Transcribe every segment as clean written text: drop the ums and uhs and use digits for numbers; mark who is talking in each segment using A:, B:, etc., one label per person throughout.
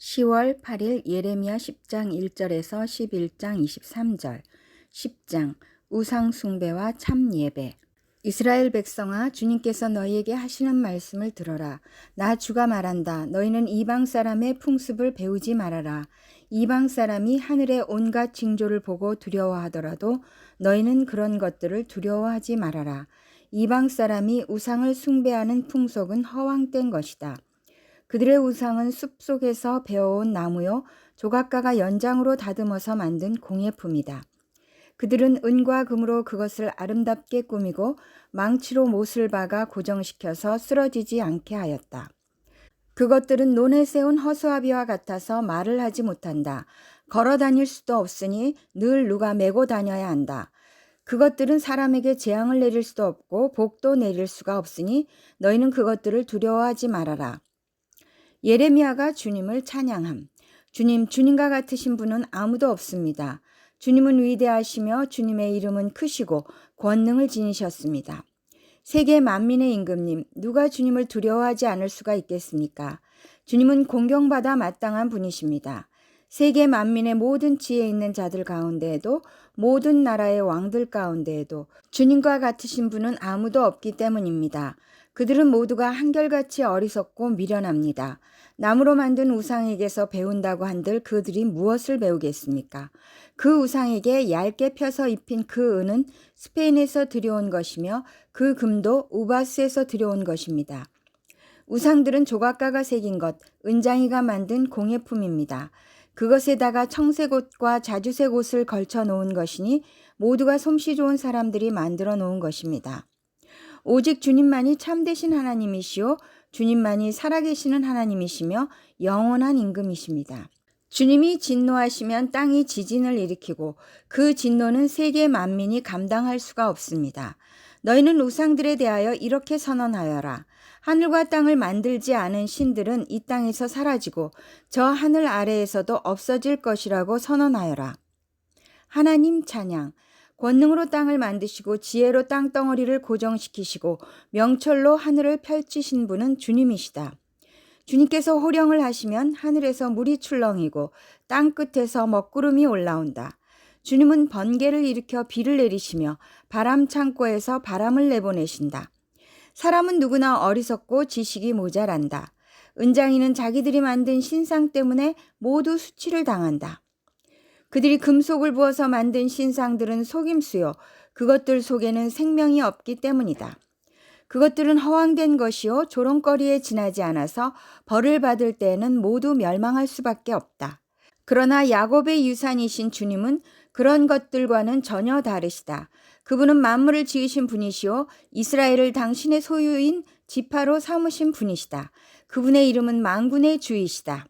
A: 10월 8일 예레미야 10장 1절에서 11장 23절. 10장 우상 숭배와 참 예배. 이스라엘 백성아, 주님께서 너희에게 하시는 말씀을 들어라. 나 주가 말한다. 너희는 이방 사람의 풍습을 배우지 말아라. 이방 사람이 하늘의 온갖 징조를 보고 두려워하더라도 너희는 그런 것들을 두려워하지 말아라. 이방 사람이 우상을 숭배하는 풍속은 허황된 것이다. 그들의 우상은 숲속에서 베어온 나무요, 조각가가 연장으로 다듬어서 만든 공예품이다. 그들은 은과 금으로 그것을 아름답게 꾸미고 망치로 못을 박아 고정시켜서 쓰러지지 않게 하였다. 그것들은 논에 세운 허수아비와 같아서 말을 하지 못한다. 걸어 다닐 수도 없으니 늘 누가 메고 다녀야 한다. 그것들은 사람에게 재앙을 내릴 수도 없고 복도 내릴 수가 없으니 너희는 그것들을 두려워하지 말아라. 예레미야가 주님을 찬양함. 주님과 같으신 분은 아무도 없습니다. 주님은 위대하시며 주님의 이름은 크시고 권능을 지니셨습니다. 세계 만민의 임금님, 누가 주님을 두려워하지 않을 수가 있겠습니까? 주님은 공경받아 마땅한 분이십니다. 세계 만민의 모든 지혜 있는 자들 가운데에도 모든 나라의 왕들 가운데에도 주님과 같으신 분은 아무도 없기 때문입니다. 그들은 모두가 한결같이 어리석고 미련합니다. 나무로 만든 우상에게서 배운다고 한들 그들이 무엇을 배우겠습니까? 그 우상에게 얇게 펴서 입힌 그 은은 스페인에서 들여온 것이며 그 금도 우바스에서 들여온 것입니다. 우상들은 조각가가 새긴 것, 은장이가 만든 공예품입니다. 그것에다가 청색 옷과 자주색 옷을 걸쳐 놓은 것이니 모두가 솜씨 좋은 사람들이 만들어 놓은 것입니다. 오직 주님만이 참되신 하나님이시오, 주님만이 살아계시는 하나님이시며 영원한 임금이십니다. 주님이 진노하시면 땅이 지진을 일으키고 그 진노는 세계 만민이 감당할 수가 없습니다. 너희는 우상들에 대하여 이렇게 선언하여라. 하늘과 땅을 만들지 않은 신들은 이 땅에서 사라지고 저 하늘 아래에서도 없어질 것이라고 선언하여라. 하나님 찬양. 권능으로 땅을 만드시고 지혜로 땅덩어리를 고정시키시고 명철로 하늘을 펼치신 분은 주님이시다. 주님께서 호령을 하시면 하늘에서 물이 출렁이고 땅 끝에서 먹구름이 올라온다. 주님은 번개를 일으켜 비를 내리시며 바람 창고에서 바람을 내보내신다. 사람은 누구나 어리석고 지식이 모자란다. 은장이는 자기들이 만든 신상 때문에 모두 수치를 당한다. 그들이 금속을 부어서 만든 신상들은 속임수요, 그것들 속에는 생명이 없기 때문이다. 그것들은 허황된 것이요, 조롱거리에 지나지 않아서 벌을 받을 때에는 모두 멸망할 수밖에 없다. 그러나 야곱의 유산이신 주님은 그런 것들과는 전혀 다르시다. 그분은 만물을 지으신 분이시요, 이스라엘을 당신의 소유인 지파로 삼으신 분이시다. 그분의 이름은 만군의 주이시다.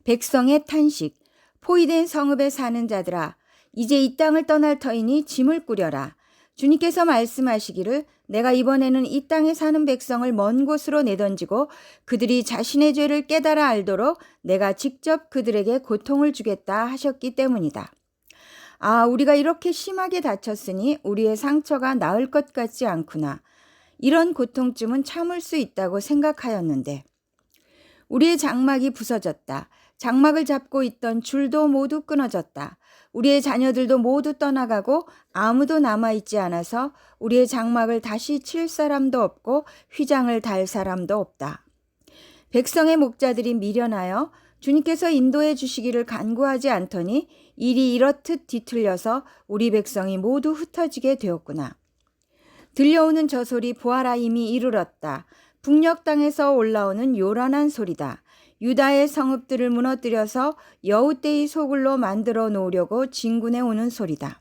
A: 백성의 탄식. 포위된 성읍에 사는 자들아, 이제 이 땅을 떠날 터이니 짐을 꾸려라. 주님께서 말씀하시기를 내가 이번에는 이 땅에 사는 백성을 먼 곳으로 내던지고 그들이 자신의 죄를 깨달아 알도록 내가 직접 그들에게 고통을 주겠다 하셨기 때문이다. 아, 우리가 이렇게 심하게 다쳤으니 우리의 상처가 나을 것 같지 않구나. 이런 고통쯤은 참을 수 있다고 생각하였는데 우리의 장막이 부서졌다. 장막을 잡고 있던 줄도 모두 끊어졌다. 우리의 자녀들도 모두 떠나가고 아무도 남아있지 않아서 우리의 장막을 다시 칠 사람도 없고 휘장을 달 사람도 없다. 백성의 목자들이 미련하여 주님께서 인도해 주시기를 간구하지 않더니 일이 이렇듯 뒤틀려서 우리 백성이 모두 흩어지게 되었구나. 들려오는 저 소리 보아라, 이미 이르렀다. 북녘 땅에서 올라오는 요란한 소리다. 유다의 성읍들을 무너뜨려서 여우떼의 소굴로 만들어 놓으려고 진군해 오는 소리다.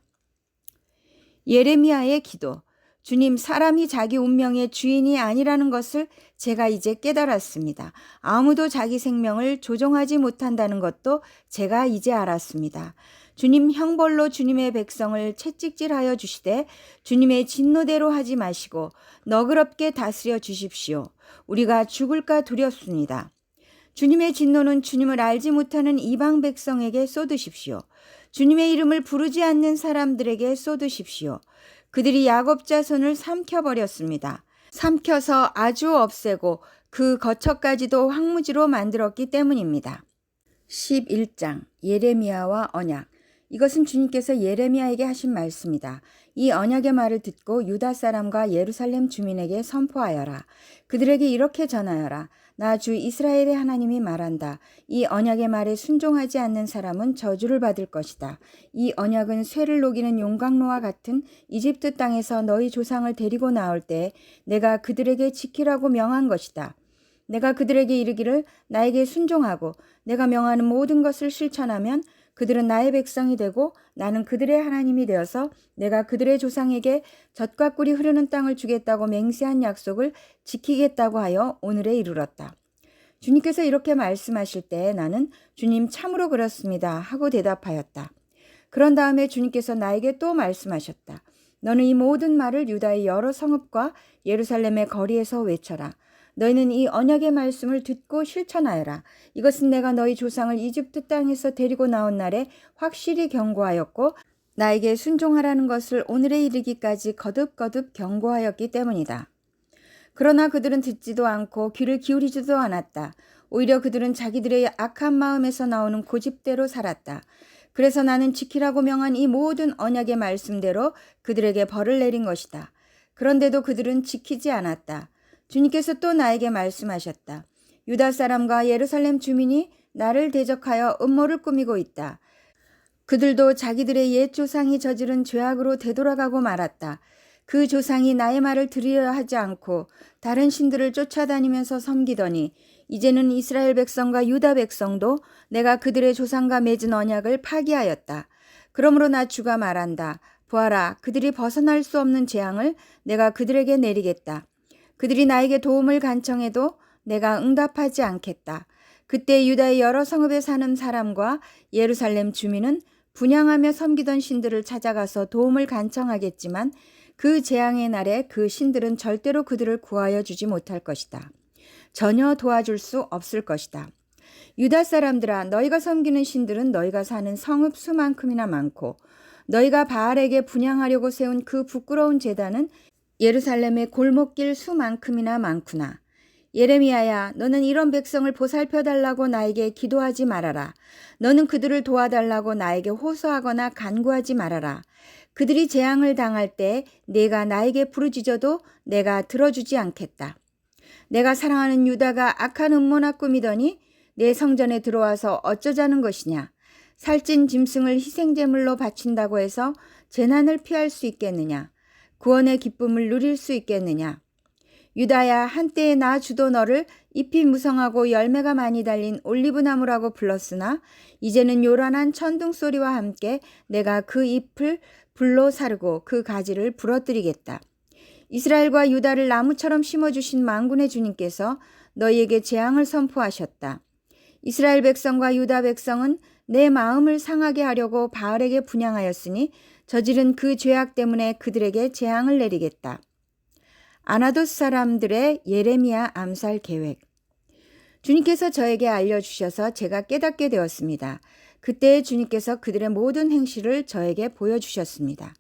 A: 예레미야의 기도. 주님, 사람이 자기 운명의 주인이 아니라는 것을 제가 이제 깨달았습니다. 아무도 자기 생명을 조종하지 못한다는 것도 제가 이제 알았습니다. 주님, 형벌로 주님의 백성을 채찍질하여 주시되 주님의 진노대로 하지 마시고 너그럽게 다스려 주십시오. 우리가 죽을까 두렵습니다. 주님의 진노는 주님을 알지 못하는 이방 백성에게 쏟으십시오. 주님의 이름을 부르지 않는 사람들에게 쏟으십시오. 그들이 야곱 자손을 삼켜버렸습니다. 삼켜서 아주 없애고 그 거처까지도 황무지로 만들었기 때문입니다. 11장 예레미야와 언약. 이것은 주님께서 예레미야에게 하신 말씀이다. 이 언약의 말을 듣고 유다 사람과 예루살렘 주민에게 선포하여라. 그들에게 이렇게 전하여라. 나 주 이스라엘의 하나님이 말한다. 이 언약의 말에 순종하지 않는 사람은 저주를 받을 것이다. 이 언약은 쇠를 녹이는 용광로와 같은 이집트 땅에서 너희 조상을 데리고 나올 때 내가 그들에게 지키라고 명한 것이다. 내가 그들에게 이르기를 나에게 순종하고 내가 명하는 모든 것을 실천하면 그들은 나의 백성이 되고 나는 그들의 하나님이 되어서 내가 그들의 조상에게 젖과 꿀이 흐르는 땅을 주겠다고 맹세한 약속을 지키겠다고 하여 오늘에 이르렀다. 주님께서 이렇게 말씀하실 때 나는 주님 참으로 그렇습니다 하고 대답하였다. 그런 다음에 주님께서 나에게 또 말씀하셨다. 너는 이 모든 말을 유다의 여러 성읍과 예루살렘의 거리에서 외쳐라. 너희는 이 언약의 말씀을 듣고 실천하여라. 이것은 내가 너희 조상을 이집트 땅에서 데리고 나온 날에 확실히 경고하였고 나에게 순종하라는 것을 오늘에 이르기까지 거듭거듭 경고하였기 때문이다. 그러나 그들은 듣지도 않고 귀를 기울이지도 않았다. 오히려 그들은 자기들의 악한 마음에서 나오는 고집대로 살았다. 그래서 나는 지키라고 명한 이 모든 언약의 말씀대로 그들에게 벌을 내린 것이다. 그런데도 그들은 지키지 않았다. 주님께서 또 나에게 말씀하셨다. 유다 사람과 예루살렘 주민이 나를 대적하여 음모를 꾸미고 있다. 그들도 자기들의 옛 조상이 저지른 죄악으로 되돌아가고 말았다. 그 조상이 나의 말을 들으려 하지 않고 다른 신들을 쫓아다니면서 섬기더니 이제는 이스라엘 백성과 유다 백성도 내가 그들의 조상과 맺은 언약을 파기하였다. 그러므로 나 주가 말한다. 보아라, 그들이 벗어날 수 없는 재앙을 내가 그들에게 내리겠다. 그들이 나에게 도움을 간청해도 내가 응답하지 않겠다. 그때 유다의 여러 성읍에 사는 사람과 예루살렘 주민은 분향하며 섬기던 신들을 찾아가서 도움을 간청하겠지만 그 재앙의 날에 그 신들은 절대로 그들을 구하여 주지 못할 것이다. 전혀 도와줄 수 없을 것이다. 유다 사람들아, 너희가 섬기는 신들은 너희가 사는 성읍 수만큼이나 많고 너희가 바알에게 분향하려고 세운 그 부끄러운 제단은 예루살렘의 골목길 수만큼이나 많구나. 예레미야야, 너는 이런 백성을 보살펴달라고 나에게 기도하지 말아라. 너는 그들을 도와달라고 나에게 호소하거나 간구하지 말아라. 그들이 재앙을 당할 때 내가 나에게 부르짖어도 내가 들어주지 않겠다. 내가 사랑하는 유다가 악한 음모나 꾸미더니 내 성전에 들어와서 어쩌자는 것이냐. 살찐 짐승을 희생제물로 바친다고 해서 재난을 피할 수 있겠느냐. 구원의 기쁨을 누릴 수 있겠느냐. 유다야, 한때에 나 주도 너를 잎이 무성하고 열매가 많이 달린 올리브나무라고 불렀으나 이제는 요란한 천둥 소리와 함께 내가 그 잎을 불로 사르고 그 가지를 부러뜨리겠다. 이스라엘과 유다를 나무처럼 심어주신 만군의 주님께서 너희에게 재앙을 선포하셨다. 이스라엘 백성과 유다 백성은 내 마음을 상하게 하려고 바알에게 분향하였으니 저지른 그 죄악 때문에 그들에게 재앙을 내리겠다. 아나돗 사람들의 예레미야 암살 계획. 주님께서 저에게 알려주셔서 제가 깨닫게 되었습니다. 그때 주님께서 그들의 모든 행실을 저에게 보여주셨습니다.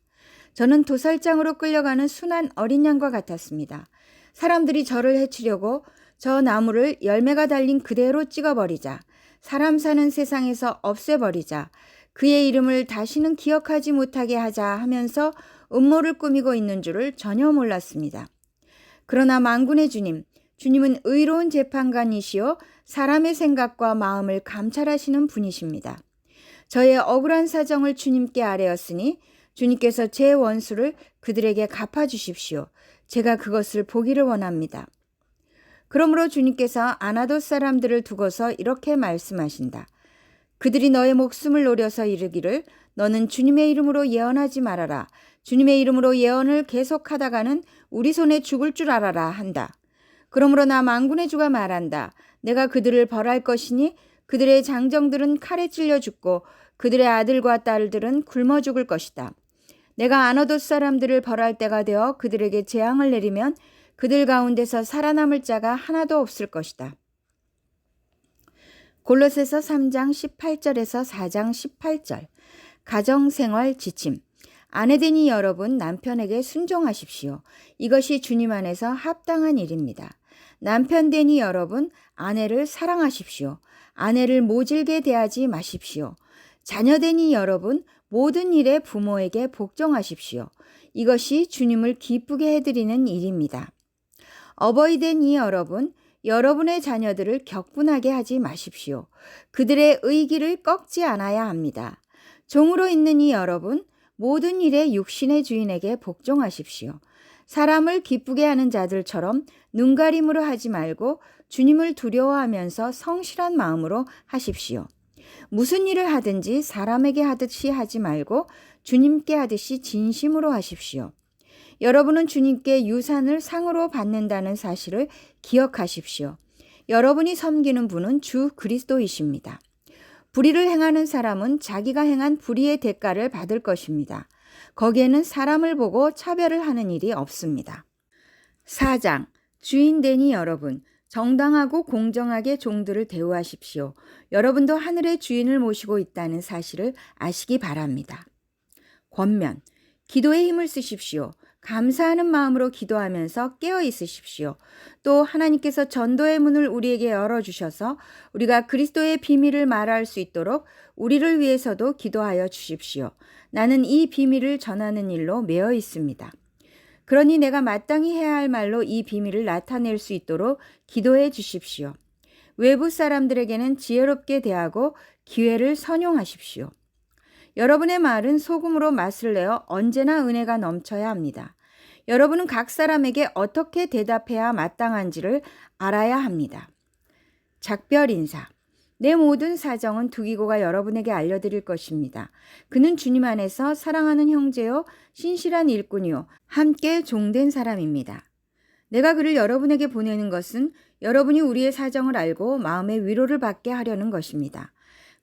A: 저는 도살장으로 끌려가는 순한 어린 양과 같았습니다. 사람들이 저를 해치려고 저 나무를 열매가 달린 그대로 찍어버리자, 사람 사는 세상에서 없애버리자, 그의 이름을 다시는 기억하지 못하게 하자 하면서 음모를 꾸미고 있는 줄을 전혀 몰랐습니다. 그러나 만군의 주님, 주님은 의로운 재판관이시요 사람의 생각과 마음을 감찰하시는 분이십니다. 저의 억울한 사정을 주님께 아뢰었으니 주님께서 제 원수를 그들에게 갚아주십시오. 제가 그것을 보기를 원합니다. 그러므로 주님께서 아나돗 사람들을 두고서 이렇게 말씀하신다. 그들이 너의 목숨을 노려서 이르기를 너는 주님의 이름으로 예언하지 말아라. 주님의 이름으로 예언을 계속하다가는 우리 손에 죽을 줄 알아라 한다. 그러므로 나 만군의 주가 말한다. 내가 그들을 벌할 것이니 그들의 장정들은 칼에 찔려 죽고 그들의 아들과 딸들은 굶어 죽을 것이다. 내가 아나돗 사람들을 벌할 때가 되어 그들에게 재앙을 내리면 그들 가운데서 살아남을 자가 하나도 없을 것이다. 골로새서 3장 18절에서 4장 18절. 가정생활 지침. 아내되니 여러분 남편에게 순종하십시오. 이것이 주님 안에서 합당한 일입니다. 남편 되니 여러분, 아내를 사랑하십시오. 아내를 모질게 대하지 마십시오. 자녀 되니 여러분, 모든 일에 부모에게 복종하십시오. 이것이 주님을 기쁘게 해드리는 일입니다. 어버이 되니 여러분, 여러분의 자녀들을 격분하게 하지 마십시오. 그들의 의기를 꺾지 않아야 합니다. 종으로 있는 이 여러분, 모든 일에 육신의 주인에게 복종하십시오. 사람을 기쁘게 하는 자들처럼 눈가림으로 하지 말고 주님을 두려워하면서 성실한 마음으로 하십시오. 무슨 일을 하든지 사람에게 하듯이 하지 말고 주님께 하듯이 진심으로 하십시오. 여러분은 주님께 유산을 상으로 받는다는 사실을 기억하십시오. 여러분이 섬기는 분은 주 그리스도이십니다. 불의를 행하는 사람은 자기가 행한 불의의 대가를 받을 것입니다. 거기에는 사람을 보고 차별을 하는 일이 없습니다. 4장, 주인 되니 여러분, 정당하고 공정하게 종들을 대우하십시오. 여러분도 하늘의 주인을 모시고 있다는 사실을 아시기 바랍니다. 권면, 기도에 힘을 쓰십시오. 감사하는 마음으로 기도하면서 깨어 있으십시오. 또 하나님께서 전도의 문을 우리에게 열어주셔서 우리가 그리스도의 비밀을 말할 수 있도록 우리를 위해서도 기도하여 주십시오. 나는 이 비밀을 전하는 일로 매여 있습니다. 그러니 내가 마땅히 해야 할 말로 이 비밀을 나타낼 수 있도록 기도해 주십시오. 외부 사람들에게는 지혜롭게 대하고 기회를 선용하십시오. 여러분의 말은 소금으로 맛을 내어 언제나 은혜가 넘쳐야 합니다. 여러분은 각 사람에게 어떻게 대답해야 마땅한지를 알아야 합니다. 작별 인사. 내 모든 사정은 두기고가 여러분에게 알려드릴 것입니다. 그는 주님 안에서 사랑하는 형제요, 신실한 일꾼이요, 함께 종된 사람입니다. 내가 그를 여러분에게 보내는 것은 여러분이 우리의 사정을 알고 마음의 위로를 받게 하려는 것입니다.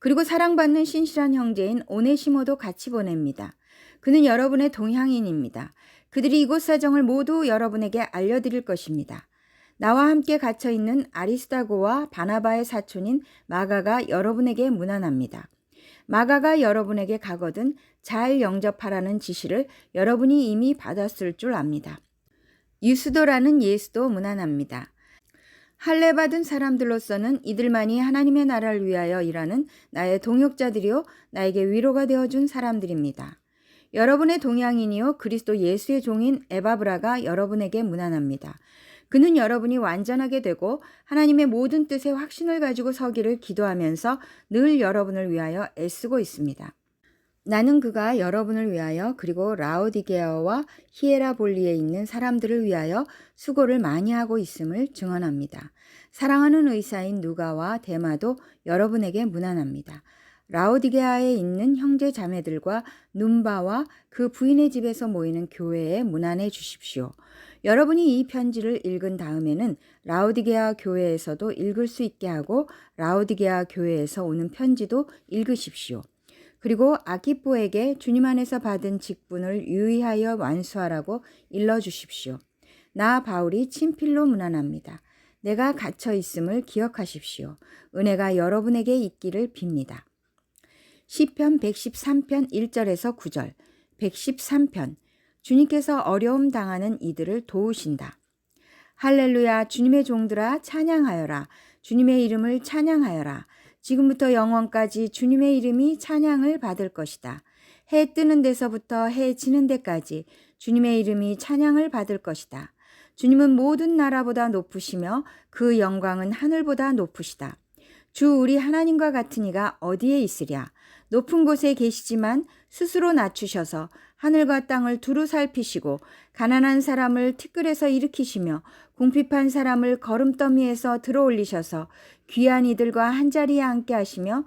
A: 그리고 사랑받는 신실한 형제인 오네시모도 같이 보냅니다. 그는 여러분의 동향인입니다. 그들이 이곳 사정을 모두 여러분에게 알려드릴 것입니다. 나와 함께 갇혀있는 아리스다고와 바나바의 사촌인 마가가 여러분에게 문안합니다. 마가가 여러분에게 가거든 잘 영접하라는 지시를 여러분이 이미 받았을 줄 압니다. 유스도라는 예수도 문안합니다. 할례받은 사람들로서는 이들만이 하나님의 나라를 위하여 일하는 나의 동역자들이요, 나에게 위로가 되어준 사람들입니다. 여러분의 동양인이요, 그리스도 예수의 종인 에바브라가 여러분에게 문안합니다. 그는 여러분이 완전하게 되고 하나님의 모든 뜻에 확신을 가지고 서기를 기도하면서 늘 여러분을 위하여 애쓰고 있습니다. 나는 그가 여러분을 위하여 그리고 라오디게아와 히에라볼리에 있는 사람들을 위하여 수고를 많이 하고 있음을 증언합니다. 사랑하는 의사인 누가와 데마도 여러분에게 문안합니다. 라오디게아에 있는 형제 자매들과 눈바와 그 부인의 집에서 모이는 교회에 문안해 주십시오. 여러분이 이 편지를 읽은 다음에는 라오디게아 교회에서도 읽을 수 있게 하고 라오디게아 교회에서 오는 편지도 읽으십시오. 그리고 아키뽀에게 주님 안에서 받은 직분을 유의하여 완수하라고 일러주십시오. 나 바울이 친필로 문안합니다. 내가 갇혀 있음을 기억하십시오. 은혜가 여러분에게 있기를 빕니다. 시편 113편 1절에서 9절. 113편. 주님께서 어려움 당하는 이들을 도우신다. 할렐루야, 주님의 종들아 찬양하여라. 주님의 이름을 찬양하여라. 지금부터 영원까지 주님의 이름이 찬양을 받을 것이다. 해 뜨는 데서부터 해 지는 데까지 주님의 이름이 찬양을 받을 것이다. 주님은 모든 나라보다 높으시며 그 영광은 하늘보다 높으시다. 주 우리 하나님과 같은 이가 어디에 있으랴. 높은 곳에 계시지만 스스로 낮추셔서 하늘과 땅을 두루 살피시고 가난한 사람을 티끌에서 일으키시며 궁핍한 사람을 거름더미에서 들어올리셔서 귀한 이들과 한자리에 앉게 하시며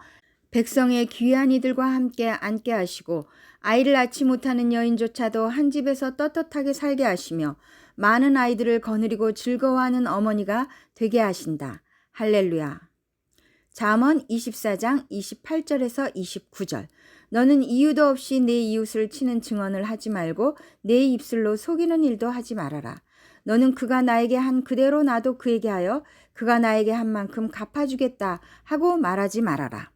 A: 백성의 귀한 이들과 함께 앉게 하시고 아이를 낳지 못하는 여인조차도 한 집에서 떳떳하게 살게 하시며 많은 아이들을 거느리고 즐거워하는 어머니가 되게 하신다. 할렐루야. 잠언 24장 28절에서 29절. 너는 이유도 없이 내 이웃을 치는 증언을 하지 말고 내 입술로 속이는 일도 하지 말아라. 너는 그가 나에게 한 그대로 나도 그에게 하여 그가 나에게 한 만큼 갚아주겠다 하고 말하지 말아라.